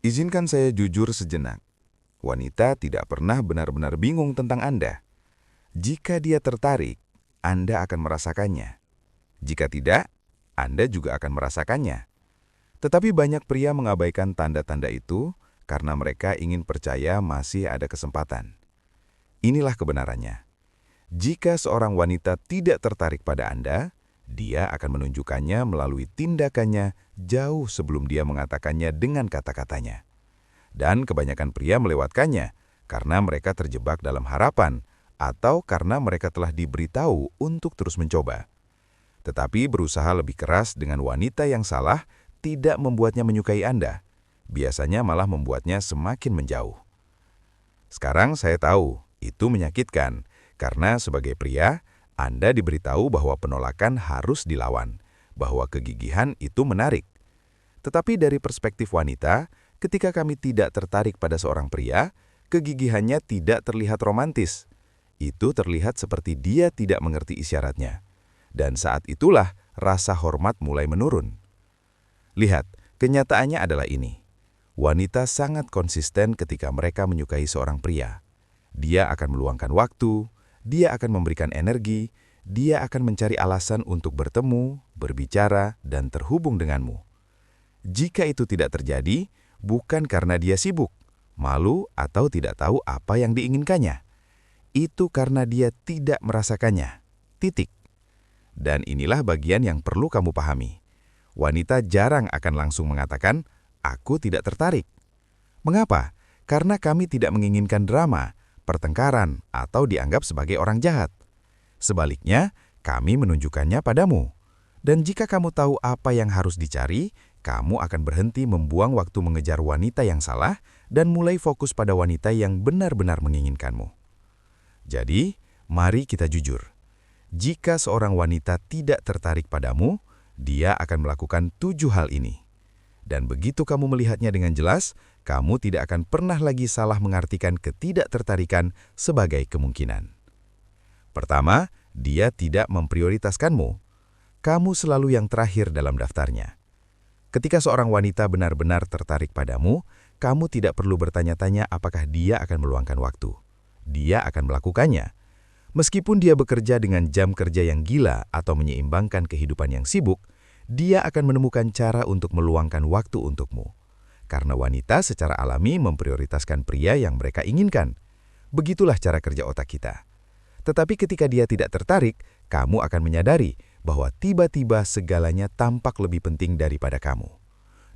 Izinkan saya jujur sejenak. Wanita tidak pernah benar-benar bingung tentang Anda. Jika dia tertarik, Anda akan merasakannya. Jika tidak, Anda juga akan merasakannya. Tetapi banyak pria mengabaikan tanda-tanda itu karena mereka ingin percaya masih ada kesempatan. Inilah kebenarannya. Jika seorang wanita tidak tertarik pada Anda, dia akan menunjukkannya melalui tindakannya jauh sebelum dia mengatakannya dengan kata-katanya. Dan kebanyakan pria melewatkannya karena mereka terjebak dalam harapan atau karena mereka telah diberitahu untuk terus mencoba. Tetapi berusaha lebih keras dengan wanita yang salah tidak membuatnya menyukai Anda. Biasanya malah membuatnya semakin menjauh. Sekarang saya tahu, itu menyakitkan, karena sebagai pria, Anda diberitahu bahwa penolakan harus dilawan, bahwa kegigihan itu menarik. Tetapi dari perspektif wanita, ketika kami tidak tertarik pada seorang pria, kegigihannya tidak terlihat romantis. Itu terlihat seperti dia tidak mengerti isyaratnya. Dan saat itulah rasa hormat mulai menurun. Lihat, kenyataannya adalah ini. Wanita sangat konsisten ketika mereka menyukai seorang pria. Dia akan meluangkan waktu, dia akan memberikan energi, dia akan mencari alasan untuk bertemu, berbicara, dan terhubung denganmu. Jika itu tidak terjadi, bukan karena dia sibuk, malu, atau tidak tahu apa yang diinginkannya. Itu karena dia tidak merasakannya. Titik. Dan inilah bagian yang perlu kamu pahami. Wanita jarang akan langsung mengatakan, "Aku tidak tertarik." Mengapa? Karena kami tidak menginginkan drama, pertengkaran, atau dianggap sebagai orang jahat. Sebaliknya, kami menunjukkannya padamu. Dan jika kamu tahu apa yang harus dicari, kamu akan berhenti membuang waktu mengejar wanita yang salah dan mulai fokus pada wanita yang benar-benar menginginkanmu. Jadi, mari kita jujur. Jika seorang wanita tidak tertarik padamu, dia akan melakukan 7 hal ini. Dan begitu kamu melihatnya dengan jelas, kamu tidak akan pernah lagi salah mengartikan ketidaktertarikan sebagai kemungkinan. Pertama, dia tidak memprioritaskanmu. Kamu selalu yang terakhir dalam daftarnya. Ketika seorang wanita benar-benar tertarik padamu, kamu tidak perlu bertanya-tanya apakah dia akan meluangkan waktu. Dia akan melakukannya. Meskipun dia bekerja dengan jam kerja yang gila atau menyeimbangkan kehidupan yang sibuk, dia akan menemukan cara untuk meluangkan waktu untukmu. Karena wanita secara alami memprioritaskan pria yang mereka inginkan. Begitulah cara kerja otak kita. Tetapi ketika dia tidak tertarik, kamu akan menyadari bahwa tiba-tiba segalanya tampak lebih penting daripada kamu.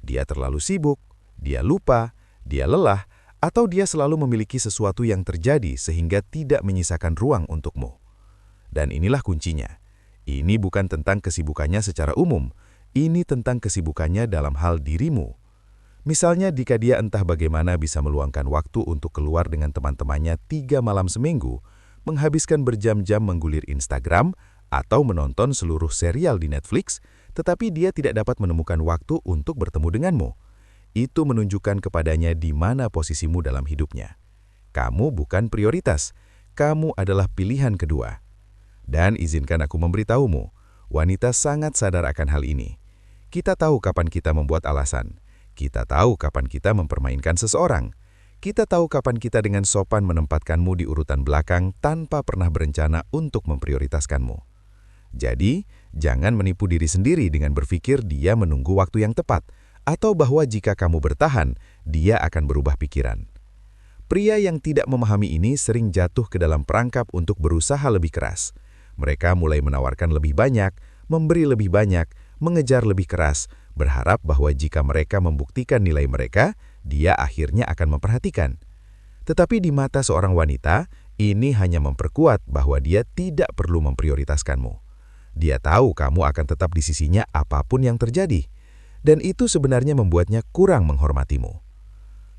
Dia terlalu sibuk, dia lupa, dia lelah, atau dia selalu memiliki sesuatu yang terjadi sehingga tidak menyisakan ruang untukmu. Dan inilah kuncinya. Ini bukan tentang kesibukannya secara umum, ini tentang kesibukannya dalam hal dirimu. Misalnya jika dia entah bagaimana bisa meluangkan waktu untuk keluar dengan teman-temannya 3 malam seminggu, menghabiskan berjam-jam menggulir Instagram, atau menonton seluruh serial di Netflix, tetapi dia tidak dapat menemukan waktu untuk bertemu denganmu. Itu menunjukkan kepadanya di mana posisimu dalam hidupnya. Kamu bukan prioritas, kamu adalah pilihan kedua. Dan izinkan aku memberitahumu, wanita sangat sadar akan hal ini. Kita tahu kapan kita membuat alasan. Kita tahu kapan kita mempermainkan seseorang. Kita tahu kapan kita dengan sopan menempatkanmu di urutan belakang tanpa pernah berencana untuk memprioritaskanmu. Jadi, jangan menipu diri sendiri dengan berpikir dia menunggu waktu yang tepat, atau bahwa jika kamu bertahan, dia akan berubah pikiran. Pria yang tidak memahami ini sering jatuh ke dalam perangkap untuk berusaha lebih keras. Mereka mulai menawarkan lebih banyak, memberi lebih banyak, mengejar lebih keras, berharap bahwa jika mereka membuktikan nilai mereka, dia akhirnya akan memperhatikan. Tetapi di mata seorang wanita, ini hanya memperkuat bahwa dia tidak perlu memprioritaskanmu. Dia tahu kamu akan tetap di sisinya apapun yang terjadi. Dan itu sebenarnya membuatnya kurang menghormatimu.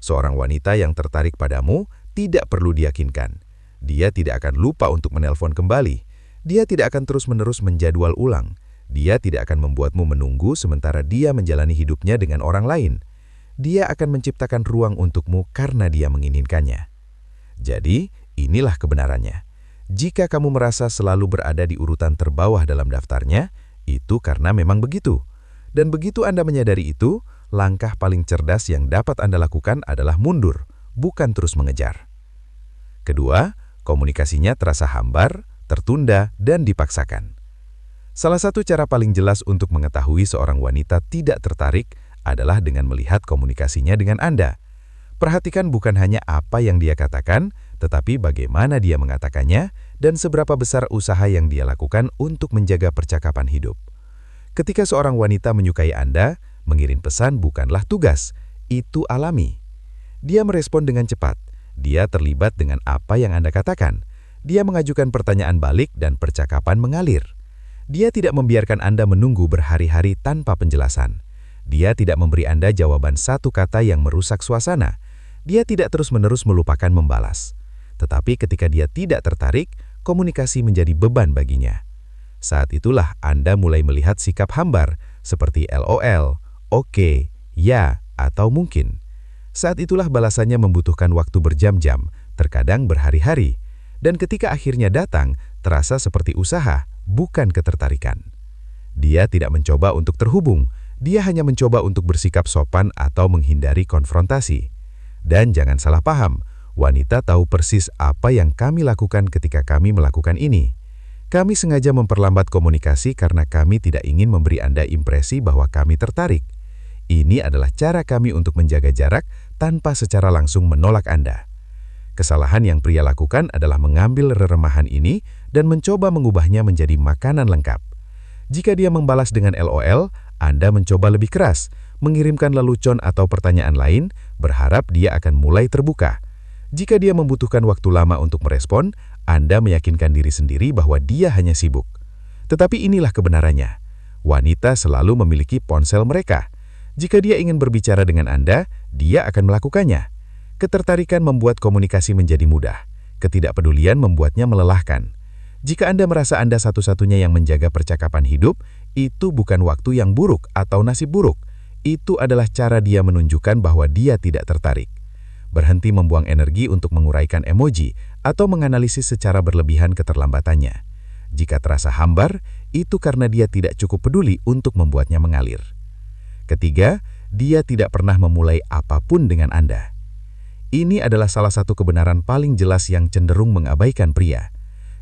Seorang wanita yang tertarik padamu tidak perlu diyakinkan. Dia tidak akan lupa untuk menelpon kembali. Dia tidak akan terus-menerus menjadwal ulang. Dia tidak akan membuatmu menunggu sementara dia menjalani hidupnya dengan orang lain. Dia akan menciptakan ruang untukmu karena dia menginginkannya. Jadi, inilah kebenarannya. Jika kamu merasa selalu berada di urutan terbawah dalam daftarnya, itu karena memang begitu. Dan begitu Anda menyadari itu, langkah paling cerdas yang dapat Anda lakukan adalah mundur, bukan terus mengejar. Kedua, komunikasinya terasa hambar, tertunda, dan dipaksakan. Salah satu cara paling jelas untuk mengetahui seorang wanita tidak tertarik adalah dengan melihat komunikasinya dengan Anda. Perhatikan bukan hanya apa yang dia katakan, tetapi bagaimana dia mengatakannya dan seberapa besar usaha yang dia lakukan untuk menjaga percakapan hidup. Ketika seorang wanita menyukai Anda, mengirim pesan bukanlah tugas, itu alami. Dia merespon dengan cepat, dia terlibat dengan apa yang Anda katakan, dia mengajukan pertanyaan balik dan percakapan mengalir. Dia tidak membiarkan Anda menunggu berhari-hari tanpa penjelasan. Dia tidak memberi Anda jawaban satu kata yang merusak suasana. Dia tidak terus-menerus melupakan membalas. Tetapi ketika dia tidak tertarik, komunikasi menjadi beban baginya. Saat itulah Anda mulai melihat sikap hambar seperti LOL, oke, ya, atau mungkin. Saat itulah balasannya membutuhkan waktu berjam-jam, terkadang berhari-hari. Dan ketika akhirnya datang, terasa seperti usaha, bukan ketertarikan. Dia tidak mencoba untuk terhubung, dia hanya mencoba untuk bersikap sopan atau menghindari konfrontasi. Dan jangan salah paham, wanita tahu persis apa yang kami lakukan ketika kami melakukan ini. Kami sengaja memperlambat komunikasi karena kami tidak ingin memberi Anda impresi bahwa kami tertarik. Ini adalah cara kami untuk menjaga jarak tanpa secara langsung menolak Anda. Kesalahan yang pria lakukan adalah mengambil reremahan ini dan mencoba mengubahnya menjadi makanan lengkap. Jika dia membalas dengan LOL, Anda mencoba lebih keras, mengirimkan lelucon atau pertanyaan lain, berharap dia akan mulai terbuka. Jika dia membutuhkan waktu lama untuk merespon, Anda meyakinkan diri sendiri bahwa dia hanya sibuk. Tetapi inilah kebenarannya. Wanita selalu memiliki ponsel mereka. Jika dia ingin berbicara dengan Anda, dia akan melakukannya. Ketertarikan membuat komunikasi menjadi mudah. Ketidakpedulian membuatnya melelahkan. Jika Anda merasa Anda satu-satunya yang menjaga percakapan hidup, itu bukan waktu yang buruk atau nasib buruk. Itu adalah cara dia menunjukkan bahwa dia tidak tertarik. Berhenti membuang energi untuk menguraikan emoji atau menganalisis secara berlebihan keterlambatannya. Jika terasa hambar, itu karena dia tidak cukup peduli untuk membuatnya mengalir. Ketiga, dia tidak pernah memulai apapun dengan Anda. Ini adalah salah satu kebenaran paling jelas yang cenderung mengabaikan pria.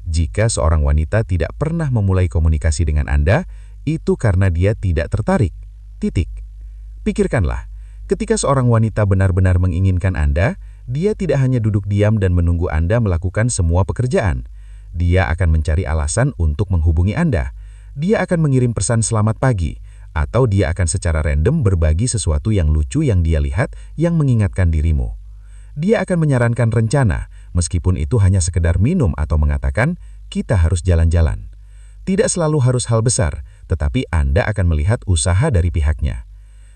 Jika seorang wanita tidak pernah memulai komunikasi dengan Anda, itu karena dia tidak tertarik. Titik. Pikirkanlah, ketika seorang wanita benar-benar menginginkan Anda, dia tidak hanya duduk diam dan menunggu Anda melakukan semua pekerjaan. Dia akan mencari alasan untuk menghubungi Anda. Dia akan mengirim pesan selamat pagi, atau dia akan secara random berbagi sesuatu yang lucu yang dia lihat yang mengingatkan dirimu. Dia akan menyarankan rencana, meskipun itu hanya sekedar minum atau mengatakan, kita harus jalan-jalan. Tidak selalu harus hal besar, tetapi Anda akan melihat usaha dari pihaknya.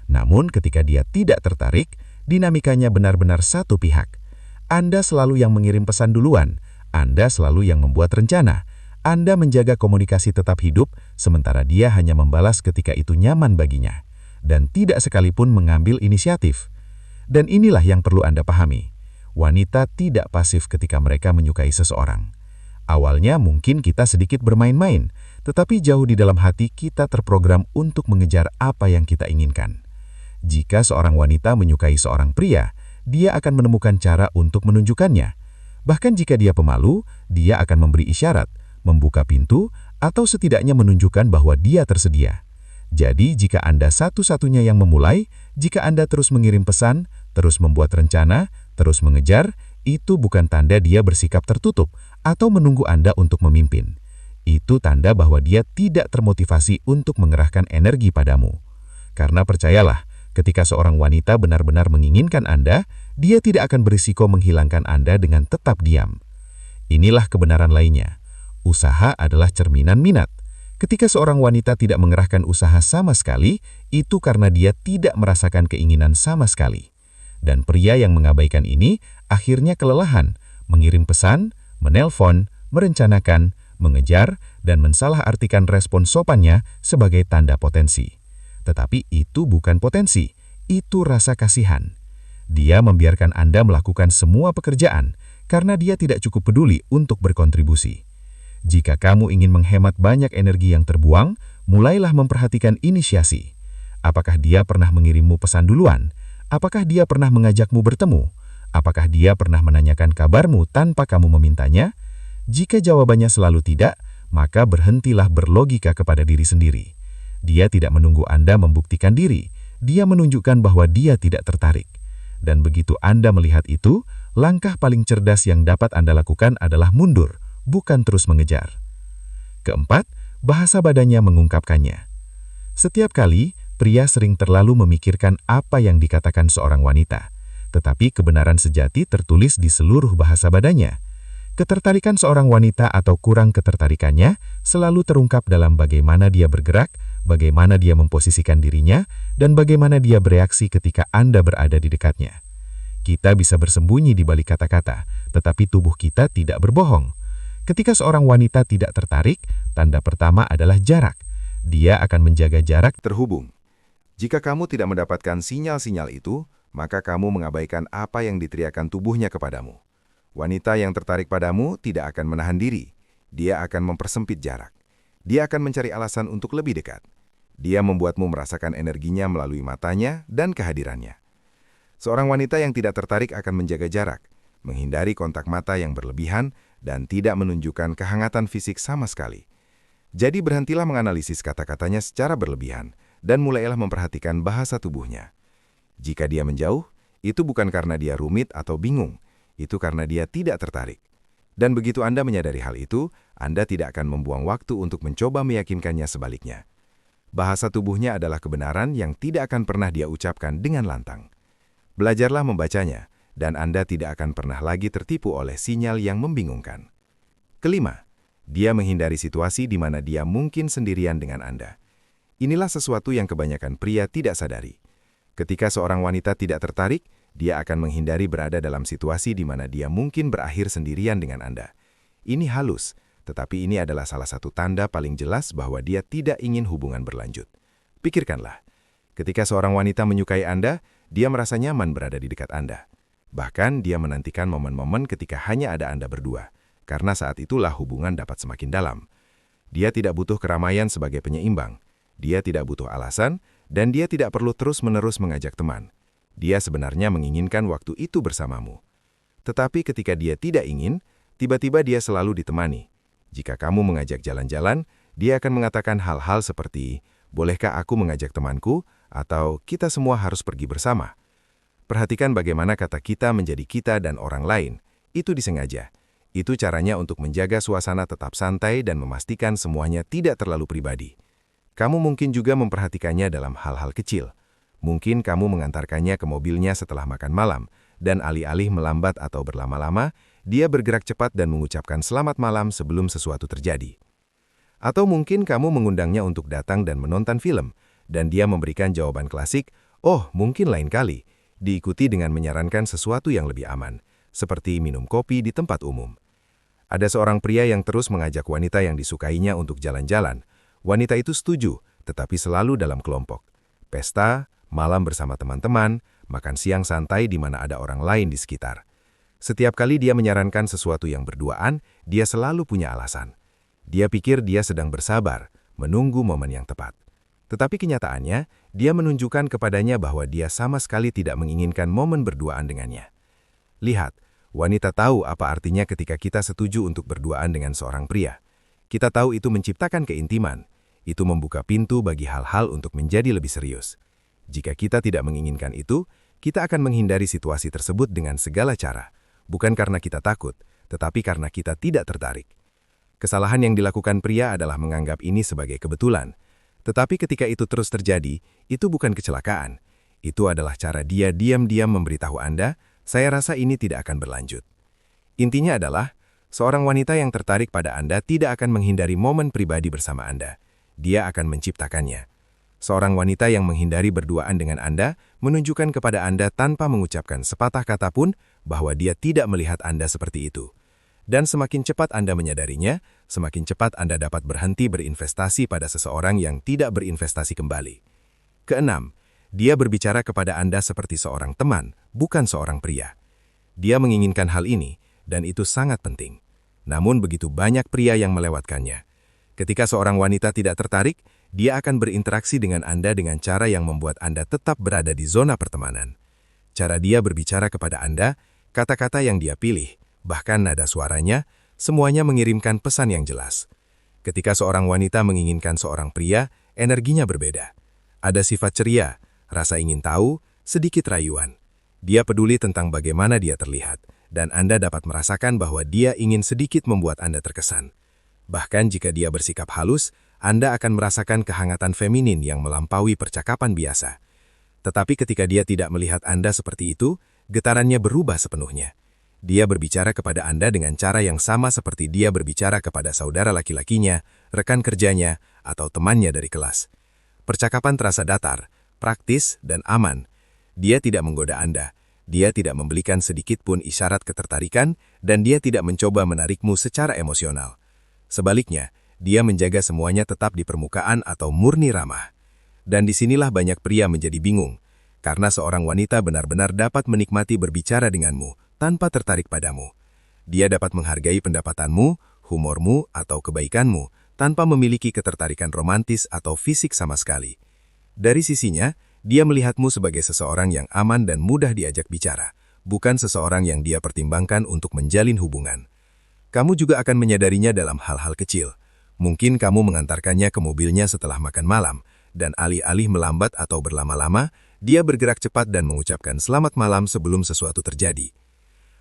Namun ketika dia tidak tertarik, dinamikanya benar-benar satu pihak. Anda selalu yang mengirim pesan duluan, Anda selalu yang membuat rencana. Anda menjaga komunikasi tetap hidup, sementara dia hanya membalas ketika itu nyaman baginya, dan tidak sekalipun mengambil inisiatif. Dan inilah yang perlu Anda pahami. Wanita tidak pasif ketika mereka menyukai seseorang. Awalnya mungkin kita sedikit bermain-main, tetapi jauh di dalam hati kita terprogram untuk mengejar apa yang kita inginkan. Jika seorang wanita menyukai seorang pria, dia akan menemukan cara untuk menunjukkannya. Bahkan jika dia pemalu, dia akan memberi isyarat, membuka pintu, atau setidaknya menunjukkan bahwa dia tersedia. Jadi, jika Anda satu-satunya yang memulai, jika Anda terus mengirim pesan, terus membuat rencana, terus mengejar, itu bukan tanda dia bersikap tertutup atau menunggu Anda untuk memimpin. Itu tanda bahwa dia tidak termotivasi untuk mengerahkan energi padamu. Karena percayalah, ketika seorang wanita benar-benar menginginkan Anda, dia tidak akan berisiko menghilangkan Anda dengan tetap diam. Inilah kebenaran lainnya. Usaha adalah cerminan minat. Ketika seorang wanita tidak mengerahkan usaha sama sekali, itu karena dia tidak merasakan keinginan sama sekali. Dan pria yang mengabaikan ini akhirnya kelelahan, mengirim pesan, menelpon, merencanakan, mengejar, dan mensalahartikan respon sopannya sebagai tanda potensi. Tetapi itu bukan potensi, itu rasa kasihan. Dia membiarkan Anda melakukan semua pekerjaan karena dia tidak cukup peduli untuk berkontribusi. Jika kamu ingin menghemat banyak energi yang terbuang, mulailah memperhatikan inisiasi. Apakah dia pernah mengirimmu pesan duluan? Apakah dia pernah mengajakmu bertemu? Apakah dia pernah menanyakan kabarmu tanpa kamu memintanya? Jika jawabannya selalu tidak, maka berhentilah berlogika kepada diri sendiri. Dia tidak menunggu Anda membuktikan diri, dia menunjukkan bahwa dia tidak tertarik. Dan begitu Anda melihat itu, langkah paling cerdas yang dapat Anda lakukan adalah mundur, bukan terus mengejar. Keempat, bahasa badannya mengungkapkannya. Setiap kali, pria sering terlalu memikirkan apa yang dikatakan seorang wanita, tetapi kebenaran sejati tertulis di seluruh bahasa badannya. Ketertarikan seorang wanita atau kurang ketertarikannya selalu terungkap dalam bagaimana dia bergerak, bagaimana dia memposisikan dirinya, dan bagaimana dia bereaksi ketika Anda berada di dekatnya. Kita bisa bersembunyi di balik kata-kata, tetapi tubuh kita tidak berbohong. Ketika seorang wanita tidak tertarik, tanda pertama adalah jarak. Dia akan menjaga jarak Terhubung. Jika kamu tidak mendapatkan sinyal-sinyal itu, maka kamu mengabaikan apa yang diteriakkan tubuhnya kepadamu. Wanita yang tertarik padamu tidak akan menahan diri. Dia akan mempersempit jarak. Dia akan mencari alasan untuk lebih dekat. Dia membuatmu merasakan energinya melalui matanya dan kehadirannya. Seorang wanita yang tidak tertarik akan menjaga jarak, menghindari kontak mata yang berlebihan, dan tidak menunjukkan kehangatan fisik sama sekali. Jadi berhentilah menganalisis kata-katanya secara berlebihan, dan mulailah memperhatikan bahasa tubuhnya. Jika dia menjauh, itu bukan karena dia rumit atau bingung, itu karena dia tidak tertarik. Dan begitu Anda menyadari hal itu, Anda tidak akan membuang waktu untuk mencoba meyakinkannya sebaliknya. Bahasa tubuhnya adalah kebenaran yang tidak akan pernah dia ucapkan dengan lantang. Belajarlah membacanya, dan Anda tidak akan pernah lagi tertipu oleh sinyal yang membingungkan. Kelima, dia menghindari situasi di mana dia mungkin sendirian dengan Anda. Inilah sesuatu yang kebanyakan pria tidak sadari. Ketika seorang wanita tidak tertarik, dia akan menghindari berada dalam situasi di mana dia mungkin berakhir sendirian dengan Anda. Ini halus, tetapi ini adalah salah satu tanda paling jelas bahwa dia tidak ingin hubungan berlanjut. Pikirkanlah, ketika seorang wanita menyukai Anda, dia merasa nyaman berada di dekat Anda. Bahkan dia menantikan momen-momen ketika hanya ada Anda berdua, karena saat itulah hubungan dapat semakin dalam. Dia tidak butuh keramaian sebagai penyeimbang. Dia tidak butuh alasan, dan dia tidak perlu terus-menerus mengajak teman. Dia sebenarnya menginginkan waktu itu bersamamu. Tetapi ketika dia tidak ingin, tiba-tiba dia selalu ditemani. Jika kamu mengajak jalan-jalan, dia akan mengatakan hal-hal seperti, "Bolehkah aku mengajak temanku?" atau "Kita semua harus pergi bersama." Perhatikan bagaimana kata kita menjadi kita dan orang lain. Itu disengaja. Itu caranya untuk menjaga suasana tetap santai dan memastikan semuanya tidak terlalu pribadi. Kamu mungkin juga memperhatikannya dalam hal-hal kecil. Mungkin kamu mengantarkannya ke mobilnya setelah makan malam, dan alih-alih melambat atau berlama-lama, dia bergerak cepat dan mengucapkan selamat malam sebelum sesuatu terjadi. Atau mungkin kamu mengundangnya untuk datang dan menonton film, dan dia memberikan jawaban klasik, "Oh, mungkin lain kali," diikuti dengan menyarankan sesuatu yang lebih aman, seperti minum kopi di tempat umum. Ada seorang pria yang terus mengajak wanita yang disukainya untuk jalan-jalan. Wanita itu setuju, tetapi selalu dalam kelompok. Pesta, malam bersama teman-teman, makan siang santai di mana ada orang lain di sekitar. Setiap kali dia menyarankan sesuatu yang berduaan, dia selalu punya alasan. Dia pikir dia sedang bersabar, menunggu momen yang tepat. Tetapi kenyataannya, dia menunjukkan kepadanya bahwa dia sama sekali tidak menginginkan momen berduaan dengannya. Lihat, wanita tahu apa artinya ketika kita setuju untuk berduaan dengan seorang pria. Kita tahu itu menciptakan keintiman. Itu membuka pintu bagi hal-hal untuk menjadi lebih serius. Jika kita tidak menginginkan itu, kita akan menghindari situasi tersebut dengan segala cara. Bukan karena kita takut, tetapi karena kita tidak tertarik. Kesalahan yang dilakukan pria adalah menganggap ini sebagai kebetulan. Tetapi ketika itu terus terjadi, itu bukan kecelakaan. Itu adalah cara dia diam-diam memberitahu Anda, "Saya rasa ini tidak akan berlanjut." Intinya adalah, seorang wanita yang tertarik pada Anda tidak akan menghindari momen pribadi bersama Anda. Dia akan menciptakannya. Seorang wanita yang menghindari berduaan dengan Anda menunjukkan kepada Anda tanpa mengucapkan sepatah kata pun bahwa dia tidak melihat Anda seperti itu. Dan semakin cepat Anda menyadarinya, semakin cepat Anda dapat berhenti berinvestasi pada seseorang yang tidak berinvestasi kembali. Keenam, dia berbicara kepada Anda seperti seorang teman, bukan seorang pria. Dia menginginkan hal ini, dan itu sangat penting. Namun begitu banyak pria yang melewatkannya. Ketika seorang wanita tidak tertarik, dia akan berinteraksi dengan Anda dengan cara yang membuat Anda tetap berada di zona pertemanan. Cara dia berbicara kepada Anda, kata-kata yang dia pilih, bahkan nada suaranya, semuanya mengirimkan pesan yang jelas. Ketika seorang wanita menginginkan seorang pria, energinya berbeda. Ada sifat ceria, rasa ingin tahu, sedikit rayuan. Dia peduli tentang bagaimana dia terlihat, dan Anda dapat merasakan bahwa dia ingin sedikit membuat Anda terkesan. Bahkan jika dia bersikap halus, Anda akan merasakan kehangatan feminin yang melampaui percakapan biasa. Tetapi ketika dia tidak melihat Anda seperti itu, getarannya berubah sepenuhnya. Dia berbicara kepada Anda dengan cara yang sama seperti dia berbicara kepada saudara laki-lakinya, rekan kerjanya, atau temannya dari kelas. Percakapan terasa datar, praktis, dan aman. Dia tidak menggoda Anda. Dia tidak memberikan sedikit pun isyarat ketertarikan, dan dia tidak mencoba menarikmu secara emosional. Sebaliknya, dia menjaga semuanya tetap di permukaan atau murni ramah. Dan disinilah banyak pria menjadi bingung, karena seorang wanita benar-benar dapat menikmati berbicara denganmu tanpa tertarik padamu. Dia dapat menghargai pendapatanmu, humormu, atau kebaikanmu, tanpa memiliki ketertarikan romantis atau fisik sama sekali. Dari sisinya, dia melihatmu sebagai seseorang yang aman dan mudah diajak bicara, bukan seseorang yang dia pertimbangkan untuk menjalin hubungan. Kamu juga akan menyadarinya dalam hal-hal kecil. Mungkin kamu mengantarkannya ke mobilnya setelah makan malam, dan alih-alih melambat atau berlama-lama, dia bergerak cepat dan mengucapkan selamat malam sebelum sesuatu terjadi.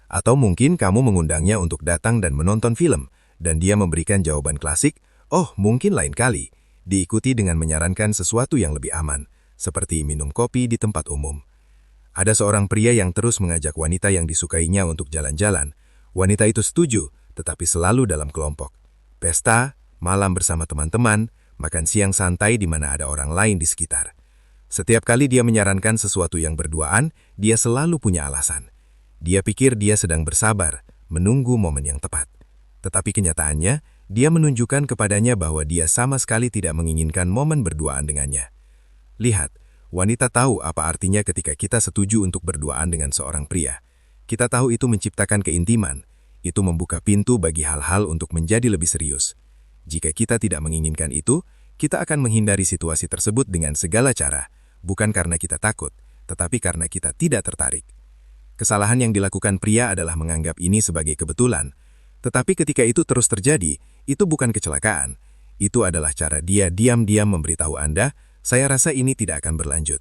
Atau mungkin kamu mengundangnya untuk datang dan menonton film, dan dia memberikan jawaban klasik, "Oh, mungkin lain kali," diikuti dengan menyarankan sesuatu yang lebih aman, seperti minum kopi di tempat umum. Ada seorang pria yang terus mengajak wanita yang disukainya untuk jalan-jalan. Wanita itu setuju, tetapi selalu dalam kelompok. Pesta, malam bersama teman-teman, makan siang santai di mana ada orang lain di sekitar. Setiap kali dia menyarankan sesuatu yang berduaan, dia selalu punya alasan. Dia pikir dia sedang bersabar, menunggu momen yang tepat. Tetapi kenyataannya, dia menunjukkan kepadanya bahwa dia sama sekali tidak menginginkan momen berduaan dengannya. Lihat, wanita tahu apa artinya ketika kita setuju untuk berduaan dengan seorang pria. Kita tahu itu menciptakan keintiman. Itu membuka pintu bagi hal-hal untuk menjadi lebih serius. Jika kita tidak menginginkan itu, kita akan menghindari situasi tersebut dengan segala cara, bukan karena kita takut, tetapi karena kita tidak tertarik. Kesalahan yang dilakukan pria adalah menganggap ini sebagai kebetulan, tetapi ketika itu terus terjadi, itu bukan kecelakaan. Itu adalah cara dia diam-diam memberitahu Anda, saya rasa ini tidak akan berlanjut.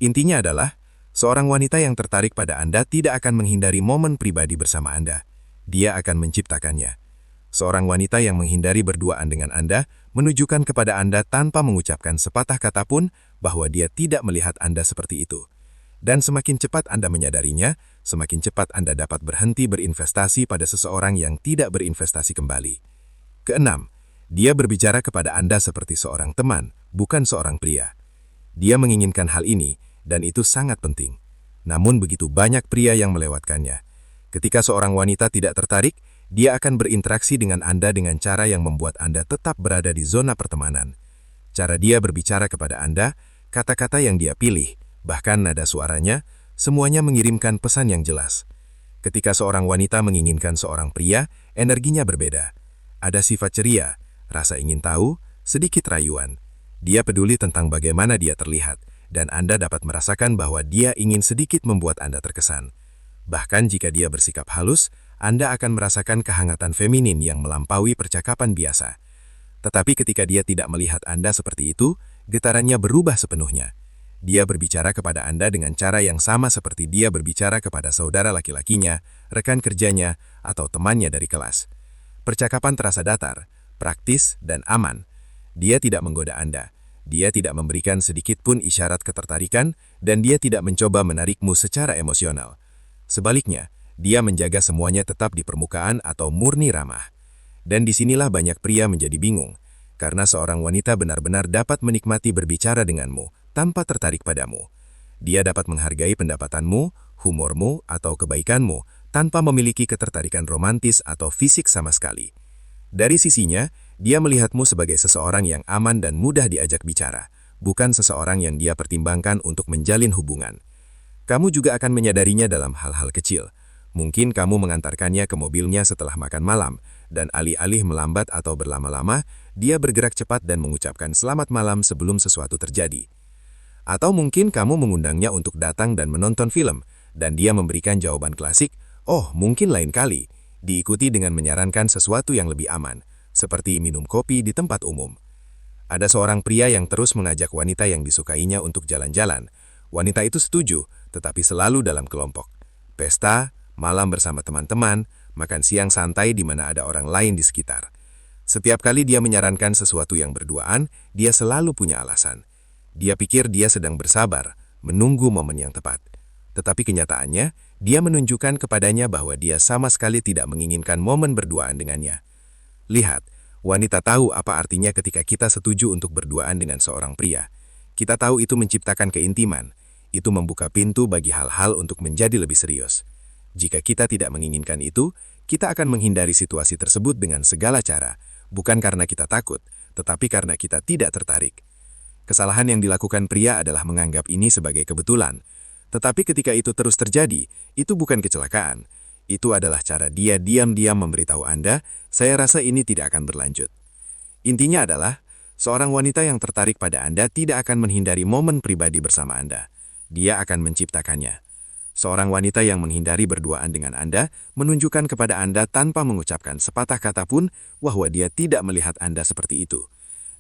Intinya adalah, seorang wanita yang tertarik pada Anda tidak akan menghindari momen pribadi bersama Anda. Dia akan menciptakannya. Seorang wanita yang menghindari berduaan dengan Anda menunjukkan kepada Anda tanpa mengucapkan sepatah kata pun bahwa dia tidak melihat Anda seperti itu. Dan semakin cepat Anda menyadarinya, semakin cepat Anda dapat berhenti berinvestasi pada seseorang yang tidak berinvestasi kembali. Keenam, dia berbicara kepada Anda seperti seorang teman, bukan seorang pria. Dia menginginkan hal ini, dan itu sangat penting. Namun begitu banyak pria yang melewatkannya. Ketika seorang wanita tidak tertarik, dia akan berinteraksi dengan Anda dengan cara yang membuat Anda tetap berada di zona pertemanan. Cara dia berbicara kepada Anda, kata-kata yang dia pilih, bahkan nada suaranya, semuanya mengirimkan pesan yang jelas. Ketika seorang wanita menginginkan seorang pria, energinya berbeda. Ada sifat ceria, rasa ingin tahu, sedikit rayuan. Dia peduli tentang bagaimana dia terlihat, dan Anda dapat merasakan bahwa dia ingin sedikit membuat Anda terkesan. Bahkan jika dia bersikap halus, Anda akan merasakan kehangatan feminin yang melampaui percakapan biasa. Tetapi ketika dia tidak melihat Anda seperti itu, getarannya berubah sepenuhnya. Dia berbicara kepada Anda dengan cara yang sama seperti dia berbicara kepada saudara laki-lakinya, rekan kerjanya, atau temannya dari kelas. Percakapan terasa datar, praktis, dan aman. Dia tidak menggoda Anda. Dia tidak memberikan sedikit pun isyarat ketertarikan, dan dia tidak mencoba menarikmu secara emosional. Sebaliknya, dia menjaga semuanya tetap di permukaan atau murni ramah. Dan disinilah banyak pria menjadi bingung, karena seorang wanita benar-benar dapat menikmati berbicara denganmu tanpa tertarik padamu. Dia dapat menghargai pendapatanmu, humormu, atau kebaikanmu tanpa memiliki ketertarikan romantis atau fisik sama sekali. Dari sisinya, dia melihatmu sebagai seseorang yang aman dan mudah diajak bicara, bukan seseorang yang dia pertimbangkan untuk menjalin hubungan. Kamu juga akan menyadarinya dalam hal-hal kecil. Mungkin kamu mengantarkannya ke mobilnya setelah makan malam, dan alih-alih melambat atau berlama-lama, dia bergerak cepat dan mengucapkan selamat malam sebelum sesuatu terjadi. Atau mungkin kamu mengundangnya untuk datang dan menonton film, dan dia memberikan jawaban klasik, "Oh, mungkin lain kali," diikuti dengan menyarankan sesuatu yang lebih aman, seperti minum kopi di tempat umum. Ada seorang pria yang terus mengajak wanita yang disukainya untuk jalan-jalan. Wanita itu setuju, tetapi selalu dalam kelompok. Pesta, malam bersama teman-teman, makan siang santai di mana ada orang lain di sekitar. Setiap kali dia menyarankan sesuatu yang berduaan, dia selalu punya alasan. Dia pikir dia sedang bersabar, menunggu momen yang tepat. Tetapi kenyataannya, dia menunjukkan kepadanya bahwa dia sama sekali tidak menginginkan momen berduaan dengannya. Lihat, wanita tahu apa artinya ketika kita setuju untuk berduaan dengan seorang pria. Kita tahu itu menciptakan keintiman. Itu membuka pintu bagi hal-hal untuk menjadi lebih serius. Jika kita tidak menginginkan itu, kita akan menghindari situasi tersebut dengan segala cara, bukan karena kita takut, tetapi karena kita tidak tertarik. Kesalahan yang dilakukan pria adalah menganggap ini sebagai kebetulan. Tetapi ketika itu terus terjadi, itu bukan kecelakaan. Itu adalah cara dia diam-diam memberitahu Anda, saya rasa ini tidak akan berlanjut. Intinya adalah, seorang wanita yang tertarik pada Anda tidak akan menghindari momen pribadi bersama Anda. Dia akan menciptakannya. Seorang wanita yang menghindari berduaan dengan Anda menunjukkan kepada Anda tanpa mengucapkan sepatah kata pun bahwa dia tidak melihat Anda seperti itu.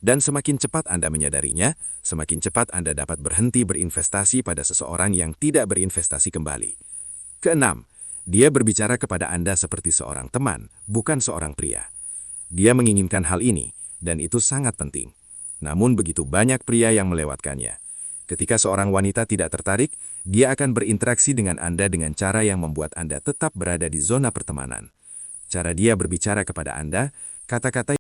Dan semakin cepat Anda menyadarinya, semakin cepat Anda dapat berhenti berinvestasi pada seseorang yang tidak berinvestasi kembali. Keenam, dia berbicara kepada Anda seperti seorang teman, bukan seorang pria. Dia menginginkan hal ini, dan itu sangat penting. Namun begitu banyak pria yang melewatkannya. Ketika seorang wanita tidak tertarik, dia akan berinteraksi dengan Anda dengan cara yang membuat Anda tetap berada di zona pertemanan. Cara dia berbicara kepada Anda, kata-kata